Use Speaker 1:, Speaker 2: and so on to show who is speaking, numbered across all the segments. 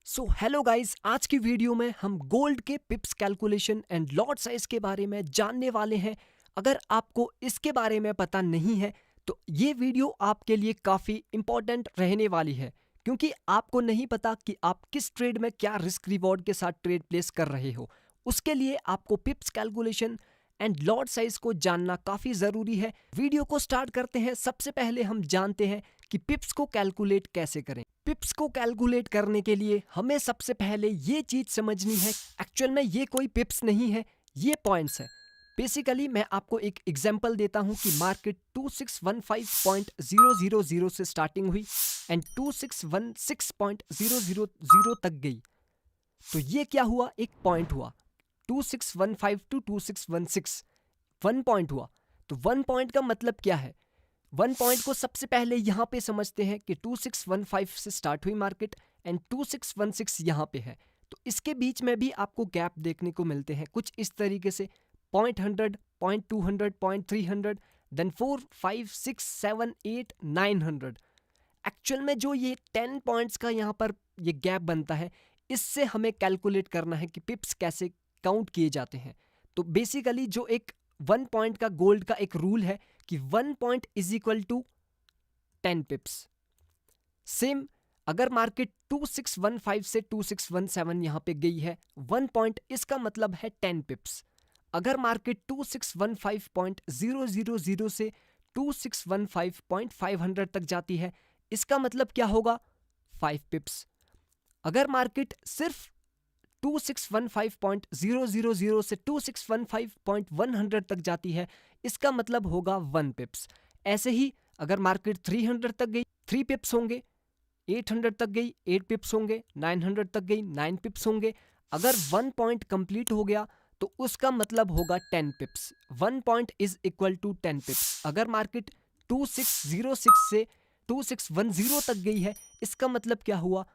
Speaker 1: Hello guys, आज की video में हम गोल्ड के पिप्स कैलकुलेशन एंड लॉट साइज के बारे में जानने वाले हैं। अगर आपको इसके बारे में पता नहीं है तो ये वीडियो आपके लिए काफ़ी इंपॉर्टेंट रहने वाली है, क्योंकि आपको नहीं पता कि आप किस ट्रेड में क्या रिस्क रिवॉर्ड के साथ ट्रेड प्लेस कर रहे हो। उसके लिए आपको पिप्स कैलकुलेशन एंड लॉट साइज को जानना काफ़ी ज़रूरी है। वीडियो को स्टार्ट करते हैं। सबसे पहले हम जानते हैं कि पिप्स को कैलकुलेट कैसे करें। पिप्स को कैलकुलेट करने के लिए हमें सबसे पहले ये चीज़ समझनी है, एक्चुअल में ये कोई पिप्स नहीं है, ये पॉइंट्स है। बेसिकली मैं आपको एक एग्जांपल देता हूं कि मार्केट 2615.000 से स्टार्टिंग हुई एंड 2616.000 तक गई। तो ये क्या हुआ, एक पॉइंट हुआ। 2615 टू 2616 वन पॉइंट हुआ। तो वन पॉइंट का मतलब क्या है? वन पॉइंट को सबसे पहले यहां पे समझते हैं कि 2615 से स्टार्ट हुई मार्केट एंड 2616 यहां पे है। तो इसके बीच में भी आपको गैप देखने को मिलते हैं कुछ इस तरीके से, 0.100, 0.200, 0.300, देन 4, 5, 6, 7, 8, 900। एक्चुअल में जो ये 10 पॉइंट्स का यहाँ पर ये गैप बनता है, इससे हमें कैलकुलेट करना है कि पिप्स कैसे काउंट किए जाते हैं। तो बेसिकली जो एक वन पॉइंट का गोल्ड का एक रूल है कि one point is equal to 10 pips. Same अगर मार्केट 2615 से 2617 यहां पे गई है, वन पॉइंट इसका मतलब है 10 पिप्स। अगर मार्केट 2615.000 से 2615.500 तक जाती है, इसका मतलब क्या होगा? 5 पिप्स। अगर मार्केट सिर्फ 2615.000 से 2615.100 तक जाती है, इसका मतलब होगा 1 पिप्स। ऐसे ही अगर मार्केट 300 तक गई, 3 पिप्स होंगे। 800 तक गई, 8 पिप्स होंगे। 900 तक गई, 9 पिप्स होंगे। अगर 1 पॉइंट कंप्लीट हो गया तो उसका मतलब होगा 10 pips. 1 point is equal to 10 pips. अगर मार्केट 2606 से 2610 तक गई है, इसका मतलब क्या हुआ?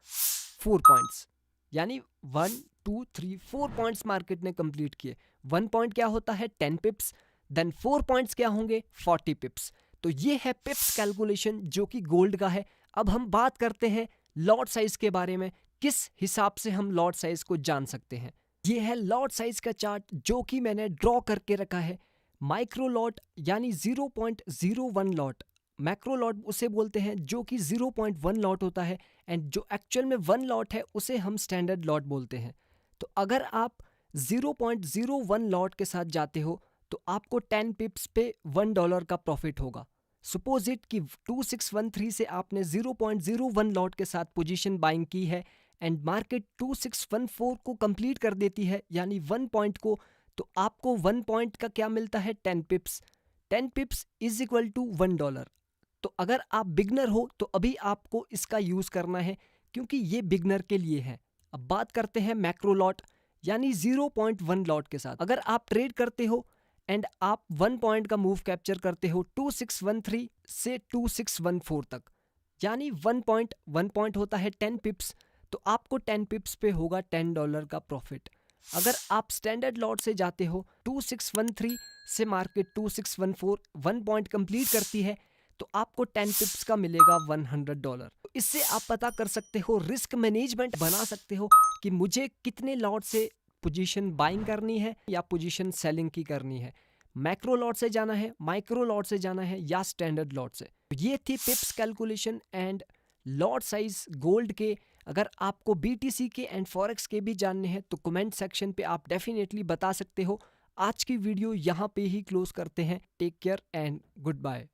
Speaker 1: 4 पॉइंट्स। यानी 1, 2, 3, 4 पॉइंट्स मार्केट ने कंप्लीट किए। 1 पॉइंट क्या होता है? 10 पिप्स। देन 4 पॉइंट्स क्या होंगे? 40 पिप्स। तो ये है पिप्स कैलकुलेशन जो कि गोल्ड का है। अब हम बात करते हैं लॉट साइज के बारे में, किस हिसाब से हम लॉट साइज को जान सकते हैं। ये है लॉट साइज का चार्ट जो कि मैंने ड्रॉ करके रखा है। माइक्रो लॉट यानी 0.01 लॉट, मैक्रो लॉट उसे बोलते हैं जो कि 0.1 लॉट होता है, एंड जो एक्चुअल में 1 लॉट है उसे हम स्टैंडर्ड लॉट बोलते हैं। तो अगर आप 0.01 लॉट के साथ जाते हो तो आपको 10 पिप्स पे $1 का प्रॉफिट होगा। सपोज इट कि 2613 से आपने 0.01 लॉट के साथ पोजीशन बाइंग की है एंड मार्केट 2614 को कंप्लीट कर देती है, यानी 1 पॉइंट को, तो आपको 1 पॉइंट का क्या मिलता है? 10 pips. 10 pips is equal to $1। तो अगर आप बिगनर हो तो अभी आपको इसका यूज करना है, क्योंकि ये बिगनर के लिए है। अब बात करते हैं मैक्रो लॉट यानी 0.1 लॉट के साथ। अगर आप ट्रेड करते हो एंड आप 1 पॉइंट का मूव कैप्चर करते हो 2613 से 2614 तक, यानी 1 पॉइंट होता है 10 पिप्स, तो आपको 10 पिप्स पे होगा $10 का प्रॉफिट। अगर आप स्टैंडर्ड लॉट से जाते हो 2613 से मार्केट 2614 1 पॉइंट कंप्लीट करती है, तो आपको 10 पिप्स का मिलेगा $100। तो इससे आप पता कर सकते हो, रिस्क मैनेजमेंट बना सकते हो कि मुझे कितने लॉट से पोजीशन बाइंग करनी है या पोजीशन सेलिंग की करनी है। मैक्रो लॉट से जाना है, माइक्रो लॉट से जाना है या स्टैंडर्ड लॉट से। ये थी पिप्स calculation and lot size gold के। अगर आपको BTC के एंड फॉरेक्स के भी जानने हैं तो कमेंट सेक्शन पे आप डेफिनेटली बता सकते हो। आज की वीडियो यहाँ पे ही क्लोज करते हैं। Take care and good bye.